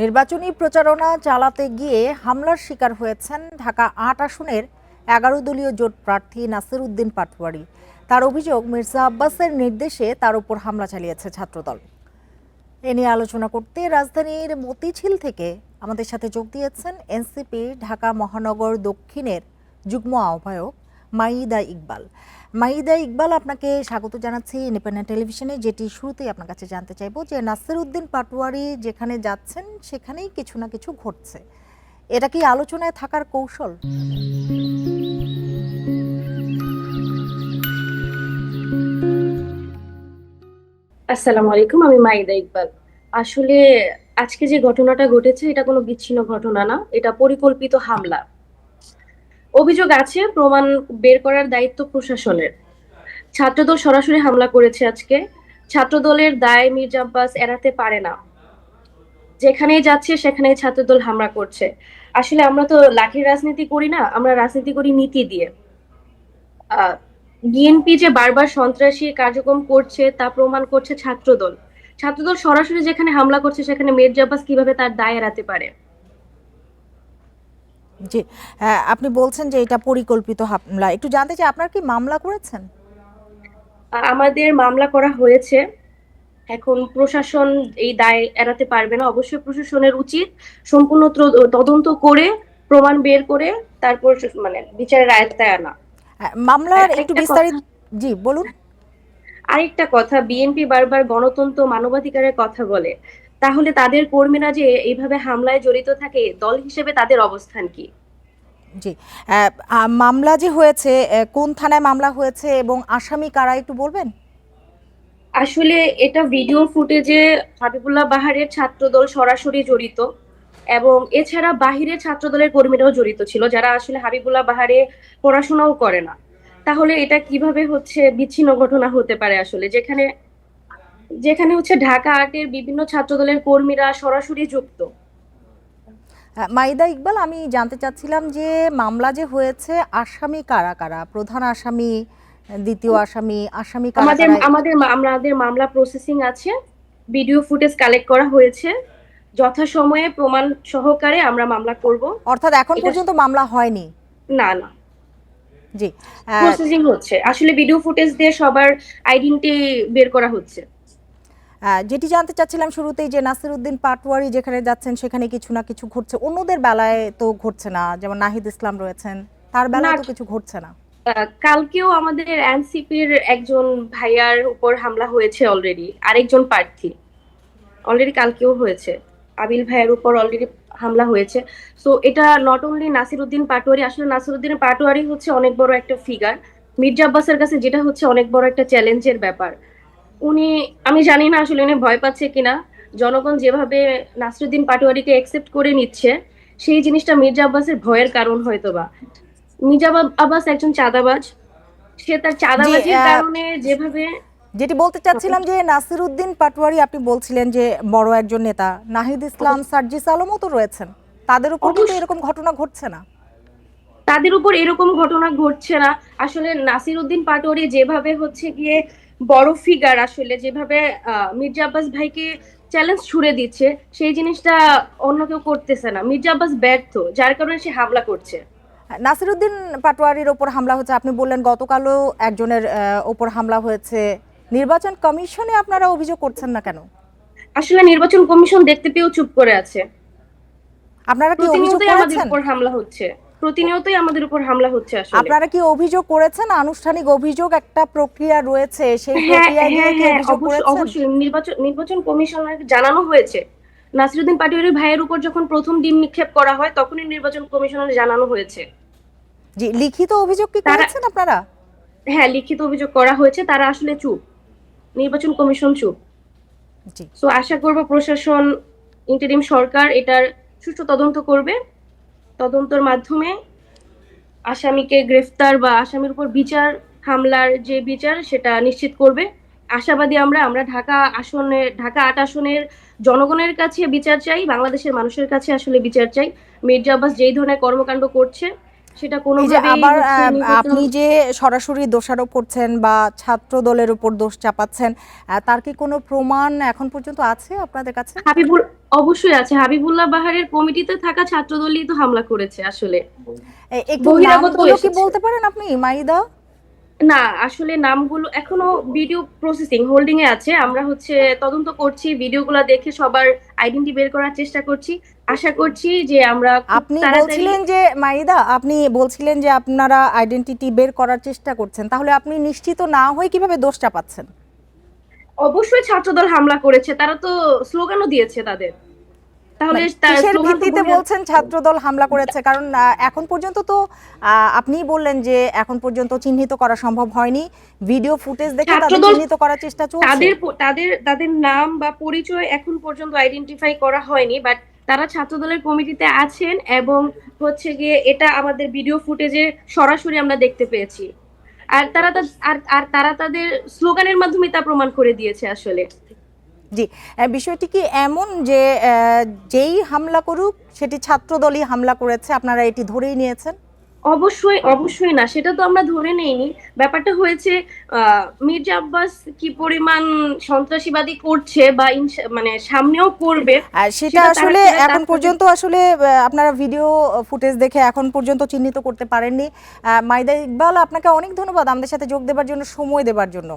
নির্বাচনী প্রচারণা চালাতে গিয়ে হামলার শিকার হয়েছেন ঢাকা ৮ আসনের ১১ দলীয় জোট প্রার্থী নাসির উদ্দিন পাটোয়ারি। তার অভিযোগ, মির্জা আব্বাসের নির্দেশে তার উপর হামলা চালিয়েছে ছাত্রদল। এ নিয়ে আলোচনা করতে রাজধানীর মতিঝিল থেকে আমাদের সাথে যোগ দিয়েছেন এনসিপি ঢাকা মহানগর দক্ষিণের যুগ্ম আহ্বায়ক মাইদা ইকবাল। মাইদা ইকবাল, আপনাকে স্বাগত জানাচ্ছি ইন্ডিপেন্ডেন্ট টেলিভিশনে। যেটি শুরুতেই আপনার কাছে জানতে চাইবো যে নাসির উদ্দিন পাটোয়ারি যেখানে যাচ্ছেন সেখানেই কিছু না কিছু ঘটছে, এটা কি আলোচনায় থাকার কৌশল? আসসালামু আলাইকুম, আমি মাইদা ইকবাল। আসলে আজকে যে ঘটনাটা ঘটেছে এটা কোনো বিচ্ছিন্ন ঘটনা না, এটা পরিকল্পিত হামলা। অভিযোগ আছে, প্রমাণ বের করার দায়িত্ব প্রশাসনের। ছাত্রদল সরাসরি হামলা করেছে আজকে। ছাত্রদলের দায় মির্জা আব্বাস এড়াতে পারে না, যেখানেই যাচ্ছে সেখানেই ছাত্রদল হামলা করছে। আসলে আমরা তো লাঠির রাজনীতি করি না, আমরা রাজনীতি করি নীতি দিয়ে। বিএনপি যে বারবার সন্ত্রাসী কার্যক্রম করছে তা প্রমাণ করছে ছাত্রদল। ছাত্রদল সরাসরি যেখানে হামলা করছে সেখানে মির্জা আব্বাস কিভাবে তার দায় এড়াতে পারে? জি, আপনি বলছেন যে এটা পরিকল্পিত হামলা। একটু জানতে চাই, আপনার কি মামলা করেছেন? আমাদের মামলা করা হয়েছে। এখন প্রশাসন এই দায় এড়াতে পারবে না। অবশ্যই প্রশাসনের উচিত সম্পূর্ণ তদন্ত করে প্রমাণ বের করে তারপর মানে বিচারের আয়ত্তায় আনা। মামলার একটু আরেকটা কথা বিস্তারিত। জি, বলুন। আরেকটা কথা, বিএনপি বারবার গণতন্ত্র মানবাধিকারের কথা বলে, তাহলে তাদের কর্মীরা যে এইভাবে হামলায় জড়িত থাকে, দল হিসেবে তাদের অবস্থান কি? জি, মামলা যে হয়েছে, কোন থানায় মামলা হয়েছে এবং আসামি কারা একটু বলবেন? আসলে এটা ভিডিও ফুটেজে হাবিবুল্লাহ বাহারের ছাত্রদল সরাসরি জড়িত, এবং এছাড়া বাহিরের ছাত্রদলের কর্মীরাও জড়িত ছিল, যারা আসলে হাবিবুল্লাহ বাহারে পড়াশোনাও করে না। তাহলে এটা কিভাবে হচ্ছে বিচ্ছিন্ন ঘটনা হতে পারে? আসলে যেখানে যেখানে হচ্ছে ঢাকা আর্টের বিভিন্ন ছাত্রদলের কর্মীরা সরাসরি যুক্ত। মাইদা ইকবাল, আমি জানতে চাচ্ছিলাম যে মামলা যে হয়েছে, আসামি কারা কারা? প্রধান আসামি, দ্বিতীয় আসামি, আসামি কারা আমাদের কারা? আমাদের আমাদের মামলা প্রসেসিং আছে, ভিডিও ফুটেজ কালেক্ট করা হয়েছে, যথাসময়ে প্রমাণ সহকারে আমরা মামলা করব। অর্থাৎ এখন এটা পর্যন্ত মামলা হয়নি? না না, জি, প্রসেসিং হচ্ছে। আসলে ভিডিও ফুটেজ দিয়ে সবার আইডেন্টি বের করা হচ্ছে। যেটি জানতে চাচ্ছিলাম শুরুতেই, যে নাসির উদ্দিন পাটোয়ারি যেখানে যাচ্ছেন সেখানে কিছু না কিছু ঘটছে, অন্যদের বেলায় তো ঘটছে না, যেমন নাহিদ ইসলাম রয়েছেন, তার না, বেলায় তো কিছু ঘটছে না। কালকেও আমাদের এনসিপির একজন ভাইয়ার উপর হামলা হয়েছে অলরেডি, আরেকজন প্রার্থী অলরেডি কালকেও হয়েছে, আবিল ভাইয়ের উপর অলরেডি হামলা হয়েছে। সো এটা নট অনলি নাসির উদ্দিন পাটোয়ারি। আসলে নাসির উদ্দিন পাটোয়ারি হচ্ছে অনেক বড় একটা ফিগার মির্জা আব্বাসের কাছে, যেটা হচ্ছে অনেক বড় একটা চ্যালেঞ্জের ব্যাপার। উনি, আমি জানি না আসলে উনি ভয় পাচ্ছে কিনা। জনগণ যেভাবে নাসিরুদ্দিন পাটোয়ারিকে একসেপ্ট করে নিচ্ছে, সেই জিনিসটা মির্জা আব্বাসের ভয়ের কারণ হয়তো বা। মির্জা আব্বাস একজন চাঁদাবাজ, সে তার জি, চাঁদাবাজির কারণে যেভাবে। যেটি বলতে চাচ্ছিলাম যে নাসির উদ্দিন পাটোয়ারি, আপনি বলছিলেন যে বড় একজন নেতা, নাহিদ ইসলাম, সার্জিস আলমও তো রয়েছেন, তাদের উপর কিন্তু অবশ্য এরকম ঘটনা ঘটছে না। তাদের উপর এরকম ঘটনা ঘটছে না। আসলে নাসির উদ্দিন পাটোয়ারি যেভাবে হচ্ছে গিয়ে বড় ফিগার, আসলে যেভাবে মির্জা আব্বাস ভাইকে চ্যালেঞ্জ ছুড়ে দিচ্ছে, সেই জিনিসটা অন্য কেউ করতেছে না। মির্জা আব্বাস ব্যর্থ, যার কারণে সে হামলা করছে। নাসির উদ্দিন পাটোয়ারির ওপর হামলা হচ্ছে, আপনি বললেন গতকালও একজনের ওপর হামলা হয়েছে। নির্বাচন কমিশনে আপনারা অভিযোগ করছেন না কেন? আসলে নির্বাচন কমিশন দেখতে পেয়েও চুপ করে আছে। আপনারা কি অভিযোগ প্রতিনিয়তই আমাদের করেছেন? উপর হামলা হচ্ছে, প্রতিনিয়তই আমাদের উপর হামলা হচ্ছে আসলে। আপনারা কি অভিযোগ করেছেন? আনুষ্ঠানিক অভিযোগ একটা প্রক্রিয়া রয়েছে, সেই হ্যাঁ প্রক্রিয়ায় গিয়ে হ্যাঁ কি হ্যাঁ, অভিযোগ অবশ্যই করেছেন? অবশ্যই নির্বাচন নির্বাচন কমিশনার জানানো হয়েছে। নাসিরুদ্দিন পাটোয়ারি ভাইয়ের উপর যখন প্রথম ডিম নিক্ষেপ করা হয়, তখনই নির্বাচন কমিশনার জানানো হয়েছে। জি, লিখিত অভিযোগ কি তারা, করেছেন আপনারা? হ্যাঁ, লিখিত অভিযোগ করা হয়েছে, তারা আসলে চুপ, নির্বাচন কমিশন চুপ। জি, সো আশা করব প্রশাসন, ইন্টারিম সরকার এটার সুষ্ঠু তদন্ত করবে। তদন্তের মাধ্যমে আসামিকে গ্রেফতার বা আসামির উপর বিচার, হামলার যে বিচার সেটা নিশ্চিত করবে। আশাবাদী আমরা। আমরা ঢাকা ৮ আসনের জনগণের কাছে বিচার চাই, বাংলাদেশের মানুষের কাছে আসলে বিচার চাই। মির্জা আব্বাস যেই ধরনের কর্মকাণ্ড করছে, সেটা এই যে কোনোভাবেই আবার নিবৃত্ত। আপনি যে সরাসরি দোষারোপ করছেন বা ছাত্র দলের উপর দোষ চাপাচ্ছেন, তার কি কোনো প্রমাণ এখন পর্যন্ত আছে আপনাদের কাছে? হাবিবুল অবশ্যই আছে। হাবিবুল্লাহ বাহারের কমিটিতে থাকা ছাত্রদলই তো হামলা করেছে আসলে। একটু বহিরাগত নামগুলো কি এসেছে। বলতে পারেন আপনি, মাইদা? না, আসলে নামগুলো এখনো ভিডিও প্রসেসিং হোল্ডিং এ আছে। আমরা তদন্ত করছি, ভিডিওগুলো দেখে সবার আইডেন্টি বের করার চেষ্টা করছি। আশা করছি যে আমরা খুব আপনি তাড়াতাড়ি। বলছিলেন যে মাইদা, আপনি বলছিলেন যে আপনারা আইডেন্টিটি বের করার চেষ্টা করছেন, তাহলে আপনি নিশ্চিত না হয়ে কিভাবে দোষ চাপাচ্ছেন? অবশ্যই ছাত্রদল হামলা করেছে, তারা তো স্লোগানও দিয়েছে তাদের। তাহলে মানে তার কিসের স্লোগান তো ভিত্তিতে বলছেন ছাত্রদল হামলা করেছে? কারণ এখন পর্যন্ত তো আপনিই বললেন যে এখন পর্যন্ত চিহ্নিত করা সম্ভব হয়নি। ভিডিও ফুটেজ দেখে তাদের ছাত্রদল চিহ্নিত করার চেষ্টা চলছে। তাদের নাম বা পরিচয় এখন পর্যন্ত আইডেন্টিফাই করা হয়নি, বাট তারা ছাত্রদলের কমিটিতে আছেন এবং গিয়ে এটা আমাদের ভিডিও ফুটেজে সরাসরি আমরা দেখতে পেয়েছি। আর তারা তাদের স্লোগানের মাধ্যমে তা প্রমাণ করে দিয়েছে আসলে। জি, বিষয়টি কি এমন যে যেই হামলা করুক সেটি ছাত্রদলই হামলা করেছে, আপনারা এটি ধরেই নিয়েছেন? অবশ্যই অবশ্যই না, সেটা তো আমরা ধরে নেইনি। ব্যাপারটা হয়েছে মির্জা আব্বাস কি পরিমাণ সন্ত্রাসীবাদী করছে বা মানে সামনেও করবে, সেটা সেটা আসলে এখন তাদের। পর্যন্ত আসলে আপনারা ভিডিও ফুটেজ দেখে এখন পর্যন্ত চিহ্নিত করতে পারেননি। মাইদা ইকবাল, আপনাকে অনেক ধন্যবাদ আমাদের সাথে যোগ দেবার জন্য, সময় দেবার জন্য।